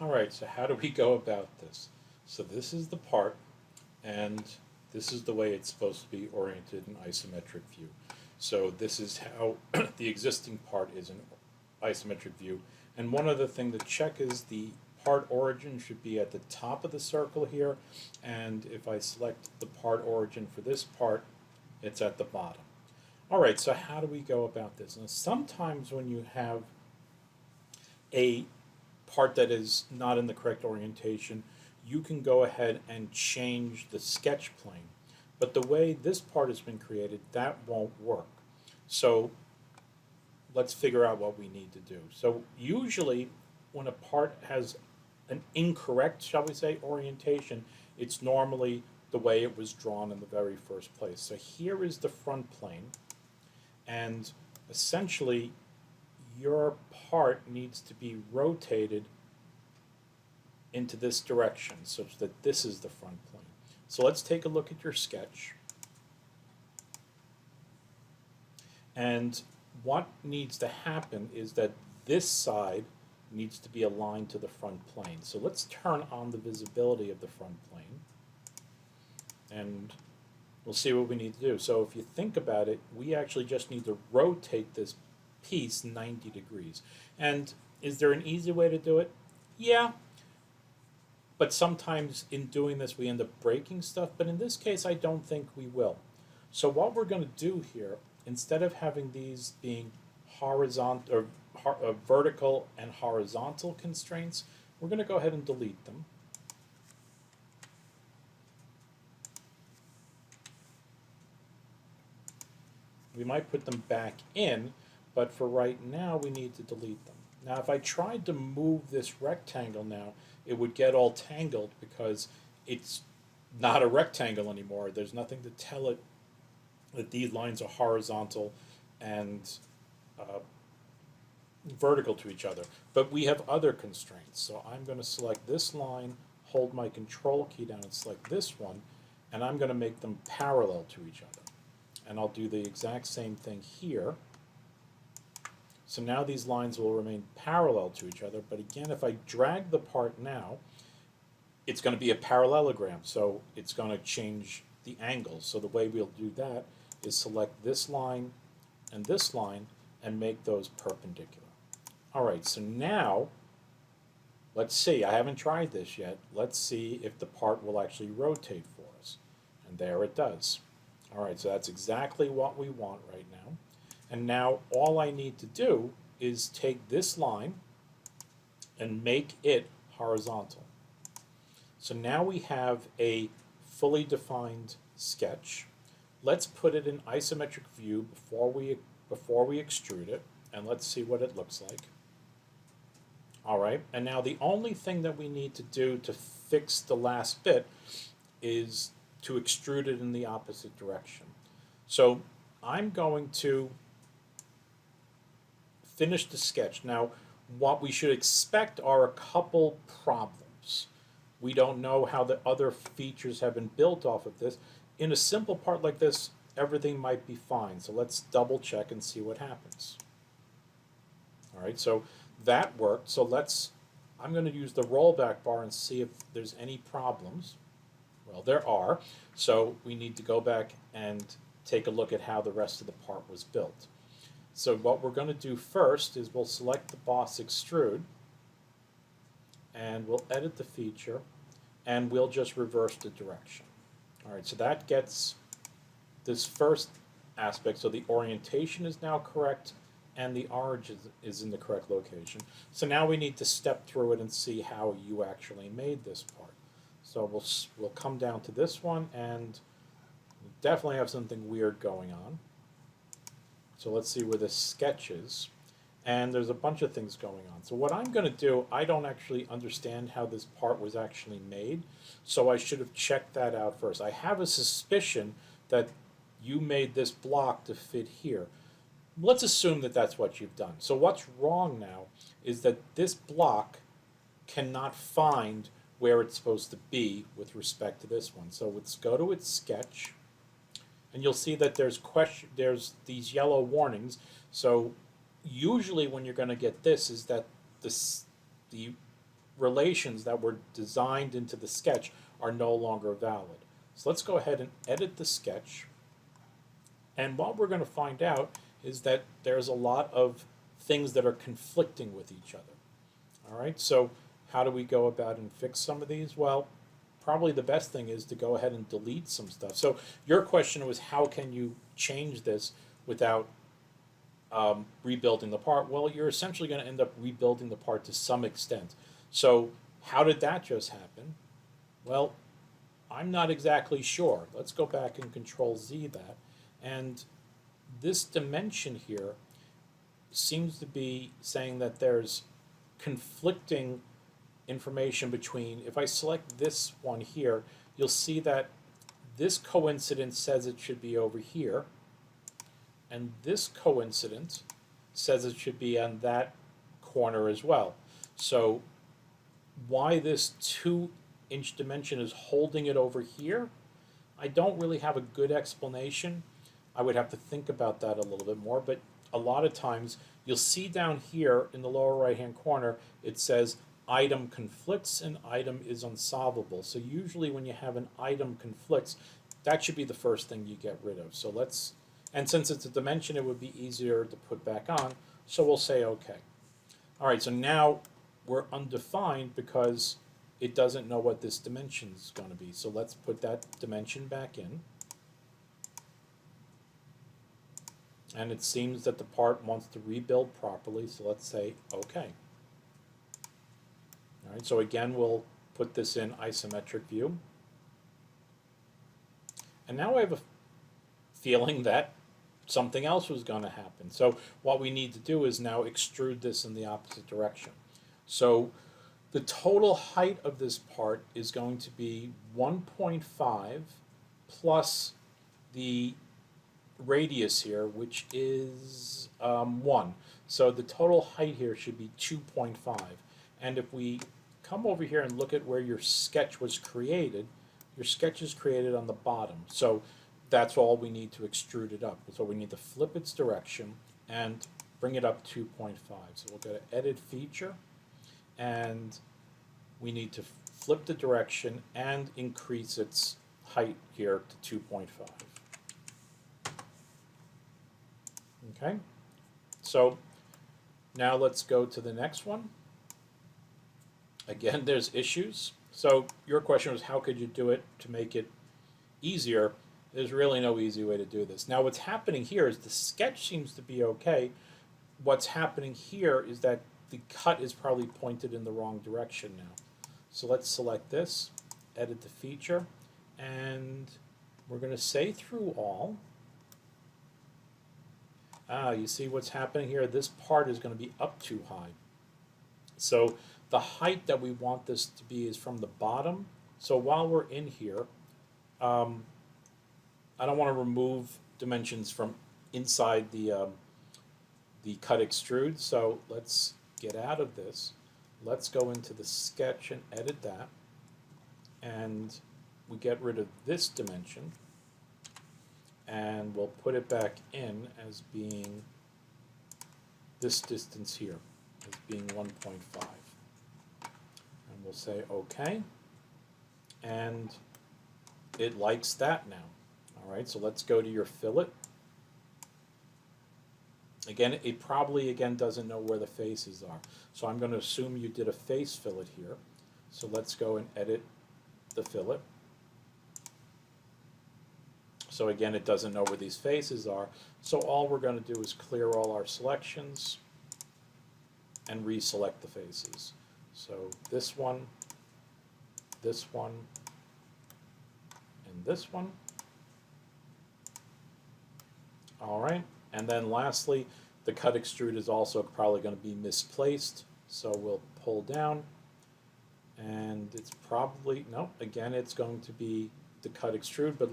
All right, so how do we go about this? So this is the part, and this is the way it's supposed to be oriented in isometric view. So this is how the existing part is in isometric view. And one other thing to check is the part origin should be at the top of the circle here, and if I select the part origin for this part, it's at the bottom. All right, so how do we go about this? Now, sometimes when you have a part that is not in the correct orientation, you can go ahead and change the sketch plane. But the way this part has been created, that won't work. So let's figure out what we need to do. So usually when a part has an incorrect, shall we say, orientation, it's normally the way it was drawn in the very first place. So here is the front plane, and essentially your part needs to be rotated into this direction such that this is the front plane. So let's take a look at your sketch. And what needs to happen is that this side needs to be aligned to the front plane. So let's turn on the visibility of the front plane, and we'll see what we need to do. So if you think about it, we actually just need to rotate this piece 90 degrees. And is there an easy way to do it? Yeah, but sometimes in doing this we end up breaking stuff, but in this case I don't think we will. So what we're going to do here, instead of having these being horizontal or vertical and horizontal constraints, we're going to go ahead and delete them. We might put them back in, but for right now we need to delete them. Now if I tried to move this rectangle now, it would get all tangled because it's not a rectangle anymore. There's nothing to tell it that these lines are horizontal and vertical to each other. But we have other constraints. So I'm going to select this line, hold my control key down and select this one, and I'm going to make them parallel to each other. And I'll do the exact same thing here. So now these lines will remain parallel to each other, but again, if I drag the part now, it's going to be a parallelogram, so it's going to change the angles. So the way we'll do that is select this line and make those perpendicular. All right, so now, let's see, I haven't tried this yet. Let's see if the part will actually rotate for us. And there it does. All right, so that's exactly what we want right now. And now all I need to do is take this line and make it horizontal. So now we have a fully defined sketch. Let's put it in isometric view before we extrude it, and let's see what it looks like. All right, and now the only thing that we need to do to fix the last bit is to extrude it in the opposite direction. So I'm going to finish the sketch. Now, what we should expect are a couple problems. We don't know how the other features have been built off of this. In a simple part like this, everything might be fine. So let's double check and see what happens. All right, so that worked. So I'm going to use the rollback bar and see if there's any problems. Well, there are. So we need to go back and take a look at how the rest of the part was built. So what we're going to do first is we'll select the boss extrude, and we'll edit the feature, and we'll just reverse the direction. All right, so that gets this first aspect. So the orientation is now correct, and the origin is in the correct location. So now we need to step through it and see how you actually made this part. So we'll come down to this one, and we definitely have something weird going on. So let's see where this sketch is. And there's a bunch of things going on. So what I'm going to do, I don't actually understand how this part was actually made, so I should have checked that out first. I have a suspicion that you made this block to fit here. Let's assume that that's what you've done. So what's wrong now is that this block cannot find where it's supposed to be with respect to this one. So let's go to its sketch, and you'll see that there's these yellow warnings. So usually when you're going to get this is that the relations that were designed into the sketch are no longer valid. So let's go ahead and edit the sketch. And what we're going to find out is that there's a lot of things that are conflicting with each other. All right, so how do we go about and fix some of these? Well, probably the best thing is to go ahead and delete some stuff. So your question was, how can you change this without rebuilding the part? Well, you're essentially going to end up rebuilding the part to some extent. So how did that just happen? Well, I'm not exactly sure. Let's go back and Control Z that. And this dimension here seems to be saying that there's conflicting information between, if I select this one here, you'll see that this coincidence says it should be over here, and this coincidence says it should be on that corner as well. So why this 2-inch dimension is holding it over here, I don't really have a good explanation. I would have to think about that a little bit more, but a lot of times you'll see down here in the lower right hand corner it says item conflicts and item is unsolvable. So usually when you have an item conflicts, that should be the first thing you get rid of. So let's, and since it's a dimension, it would be easier to put back on, so we'll say okay. All right, so now we're undefined because it doesn't know what this dimension is going to be. So let's put that dimension back in. And it seems that the part wants to rebuild properly, so let's say okay. All right, so again, we'll put this in isometric view. And now I have a feeling that something else was going to happen. So what we need to do is now extrude this in the opposite direction. So the total height of this part is going to be 1.5 plus the radius here, which is 1. So the total height here should be 2.5. And if we come over here and look at where your sketch was created, your sketch is created on the bottom. So that's all we need to extrude it up. So we need to flip its direction and bring it up 2.5. So we'll go to Edit Feature, and we need to flip the direction and increase its height here to 2.5. Okay, so now let's go to the next one. Again, there's issues. So your question was, how could you do it to make it easier? There's really no easy way to do this. Now what's happening here is the sketch seems to be okay. What's happening here is that the cut is probably pointed in the wrong direction now. So let's select this, edit the feature, and we're going to say through all. You see what's happening here? This part is going to be up too high. So the height that we want this to be is from the bottom. So while we're in here, I don't want to remove dimensions from inside the cut extrude. So let's get out of this. Let's go into the sketch and edit that. And we get rid of this dimension. And we'll put it back in as being this distance here, as being 1.5. And we'll say OK. And it likes that now. All right, so let's go to your fillet. Again, it probably, again, doesn't know where the faces are. So I'm going to assume you did a face fillet here. So let's go and edit the fillet. So again, it doesn't know where these faces are. So all we're going to do is clear all our selections and reselect the faces. So this one, and this one. All right, and then lastly, the cut extrude is also probably going to be misplaced. So we'll pull down, and it's probably, no, again, it's going to be the cut extrude, but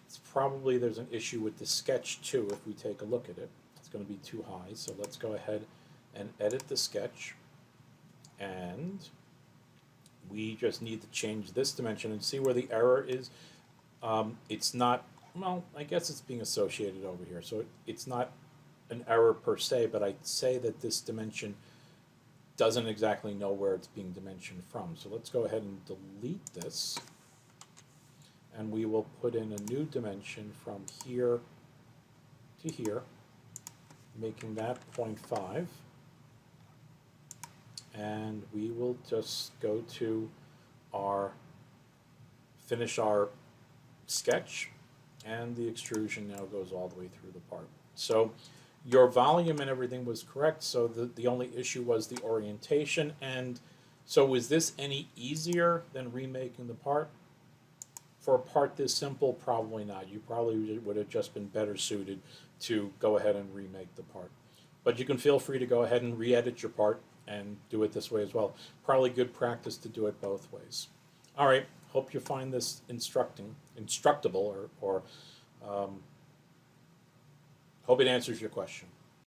it's probably, there's an issue with the sketch too. If we take a look at it, it's going to be too high. So let's go ahead and edit the sketch, and we just need to change this dimension and see where the error is. It's not, well, I guess it's being associated over here. So it's not an error per se, but I'd say that this dimension doesn't exactly know where it's being dimensioned from. So let's go ahead and delete this, and we will put in a new dimension from here to here, making that 0.5. And we will just go to finish our sketch, and the extrusion now goes all the way through the part. So your volume and everything was correct, so the only issue was the orientation. And so was this any easier than remaking the part? For a part this simple, probably not. You probably would have just been better suited to go ahead and remake the part. But you can feel free to go ahead and re-edit your part and do it this way as well. Probably good practice to do it both ways. All right, hope you find this instructable, or hope it answers your question.